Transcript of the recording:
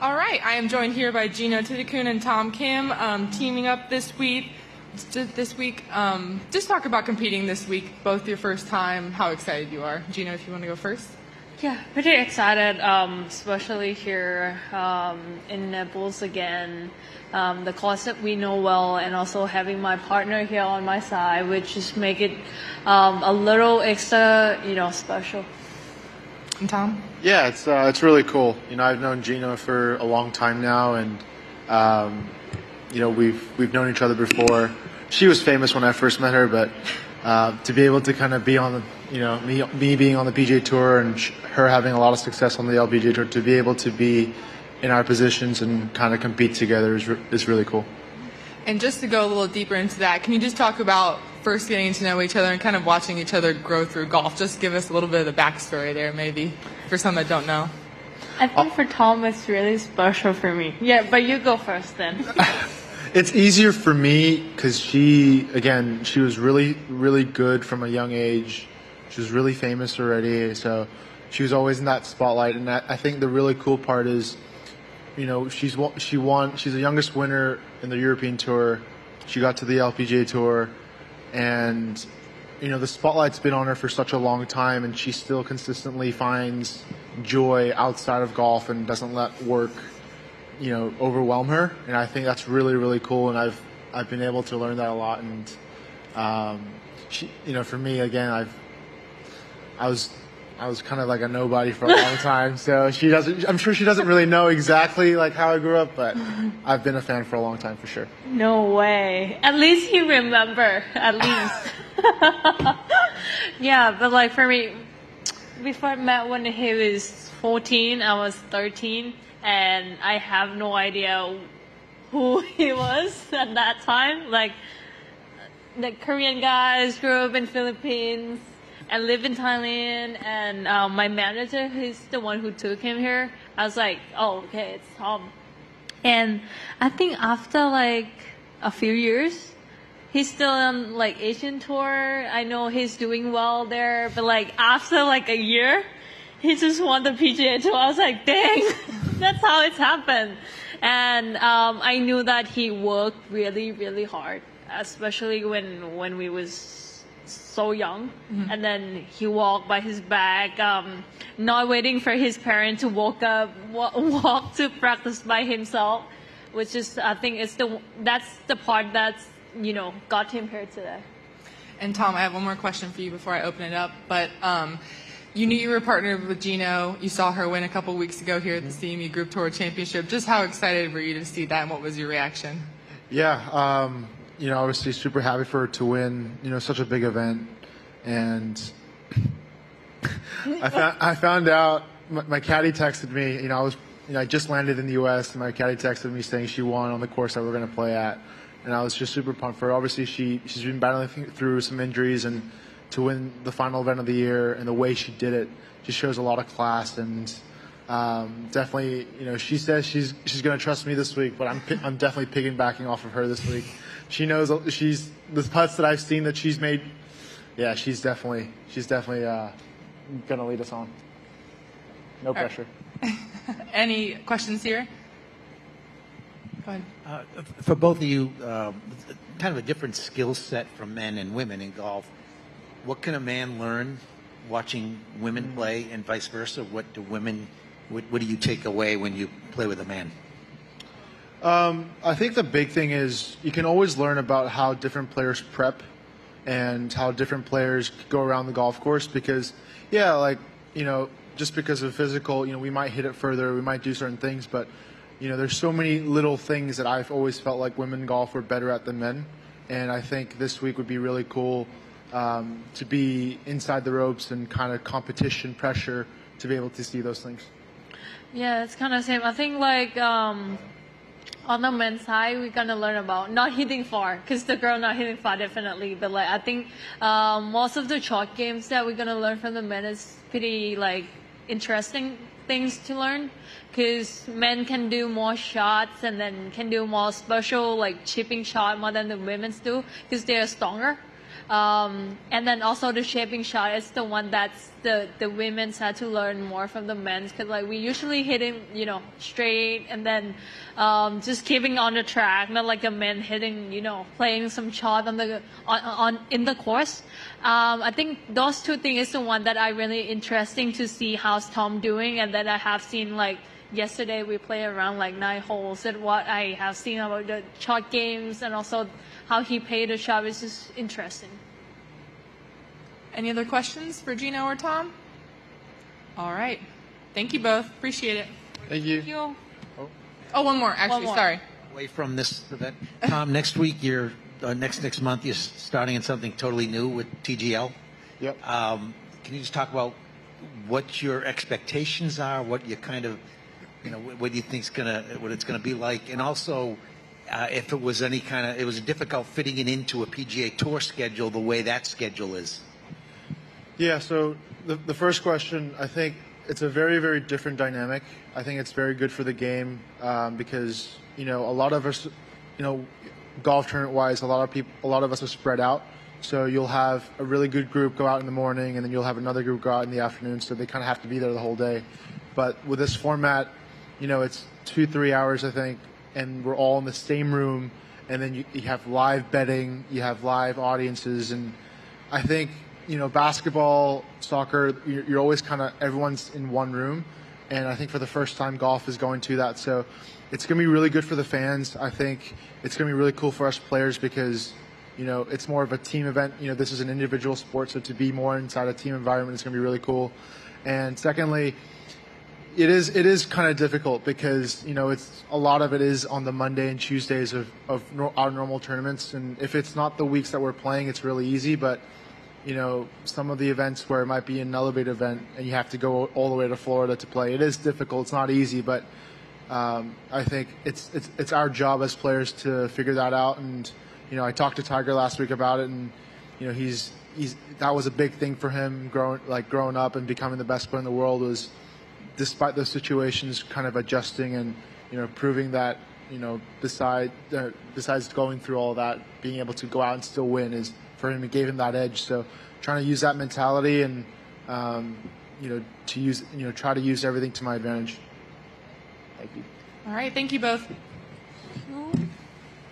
All right, I am joined here by Gino Titakun and Tom Kim, teaming up this week. Just talk about competing this week, both your first time, how excited you are. Gino, if you want to go first. Yeah, pretty excited, especially here in Naples again. The course that we know well, and also having my partner here on my side, which just make it a little extra, special. And Tom? Yeah, it's really cool. I've known Gina for a long time now, and we've known each other before. She was famous when I first met her, but to be able to kind of be on the, me being on the PGA Tour and her having a lot of success on the LPGA Tour, to be able to be in our positions and kind of compete together is really cool. And just to go a little deeper into that, can you just talk about first getting to know each other and kind of watching each other grow through golf? Just give us a little bit of the backstory there, maybe, for some that don't know. I think for Tom, it's really special for me. Yeah, but you go first then. It's easier for me because she was really, really good from a young age. She was really famous already, so she was always in that spotlight. And I think the really cool part is, she's the youngest winner in the European Tour. She got to the LPGA Tour, and the spotlight's been on her for such a long time, and she still consistently finds joy outside of golf and doesn't let work overwhelm her. And I think that's really, really cool, and I've been able to learn that a lot. And for me, again, I was kind of like a nobody for a long time, so I'm sure she doesn't really know exactly like how I grew up, but I've been a fan for a long time for sure. No way. At least you remember, at least. Yeah, but like for me, before I met when he was 14, I was 13, and I have no idea who he was at that time. Like, the Korean guys grew up in Philippines and live in Thailand, and my manager, who's the one who took him here, I was like, oh, okay, it's Tom. And I think after like a few years, he's still on like Asian tour. I know he's doing well there, but like after like a year, he just won the PGA Tour. I was like, dang, that's how it's happened. And I knew that he worked really, really hard, especially when we was so young. Mm-hmm. And then he walked by his back, not waiting for his parents to walk to practice by himself, which is, I think, that's the part that's, got him here today. And Tom, I have one more question for you before I open it up. But you knew you were partnered with Gino. You saw her win a couple weeks ago here at the CME Group Tour Championship. Just how excited were you to see that, and what was your reaction? Yeah, obviously super happy for her to win, such a big event. And I found out, my caddy texted me, I just landed in the U.S., and my caddy texted me saying she won on the course that we're going to play at. And I was just super pumped for her. Obviously, she's been battling through some injuries, and to win the final event of the year and the way she did it just shows a lot of class. And definitely, she says she's going to trust me this week, but I'm definitely piggybacking off of her this week. She knows the putts that I've seen that she's made. Yeah, she's definitely going to lead us on. No pressure. Any questions here? Go ahead. For both of you, kind of a different skill set from men and women in golf. What can a man learn watching women play, and vice versa? What do you take away when you play with a man? I think the big thing is you can always learn about how different players prep and how different players go around the golf course, because, just because of physical, we might hit it further, we might do certain things, but, there's so many little things that I've always felt like women golf were better at than men. And I think this week would be really cool to be inside the ropes and kind of competition pressure to be able to see those things. Yeah, it's kind of the same. I think like on the men's side, we're gonna learn about not hitting far, because the girl not hitting far definitely. But like I think most of the short games that we're gonna learn from the men is pretty like interesting things to learn, because men can do more shots and then can do more special like chipping shot more than the women's do, because they are stronger. And then also the shaping shot is the one that's the women's had to learn more from the men's, because like we usually hitting straight and then just keeping on the track, not like a man hitting playing some shot on in the course. I think those two things is the one that I really interesting to see how's Tom doing, and then I have seen like yesterday we play around like 9 holes, and what I have seen about the shot games and also how he played the shot is just interesting. Any other questions for Gino or Tom? All right. Thank you both. Appreciate it. Thank you. Thank you. Oh, one more, actually. One more. Sorry. Away from this event, Tom, next week you're next month you're starting in something totally new with TGL. Yep. Can you just talk about what your expectations are, what you kind of, what do you think's what it's gonna be like, and also if it was it was difficult fitting it into a PGA Tour schedule the way that schedule is. Yeah, so the first question, I think it's a very, very different dynamic. I think it's very good for the game because, a lot of us, golf tournament-wise, a lot of us are spread out. So you'll have a really good group go out in the morning, and then you'll have another group go out in the afternoon, so they kind of have to be there the whole day. But with this format, it's 2-3 hours, I think, and we're all in the same room, and then you have live betting, you have live audiences, and I think basketball, soccer, you're always everyone's in one room. And I think for the first time, golf is going to that. So it's going to be really good for the fans. I think it's going to be really cool for us players because, it's more of a team event. This is an individual sport. So to be more inside a team environment is going to be really cool. And secondly, it is kind of difficult because, it's a lot of it is on the Monday and Tuesdays of our normal tournaments. And if it's not the weeks that we're playing, it's really easy. But some of the events where it might be an elevated event and you have to go all the way to Florida to play, it is difficult. It's not easy, but I think it's our job as players to figure that out. And I talked to Tiger last week about it, and he's that was a big thing for him growing up and becoming the best player in the world, was despite those situations kind of adjusting and proving that besides going through all that, being able to go out and still win is for him. It gave him that edge. So trying to use that mentality and try to use everything to my advantage. Thank you. All right. Thank you both.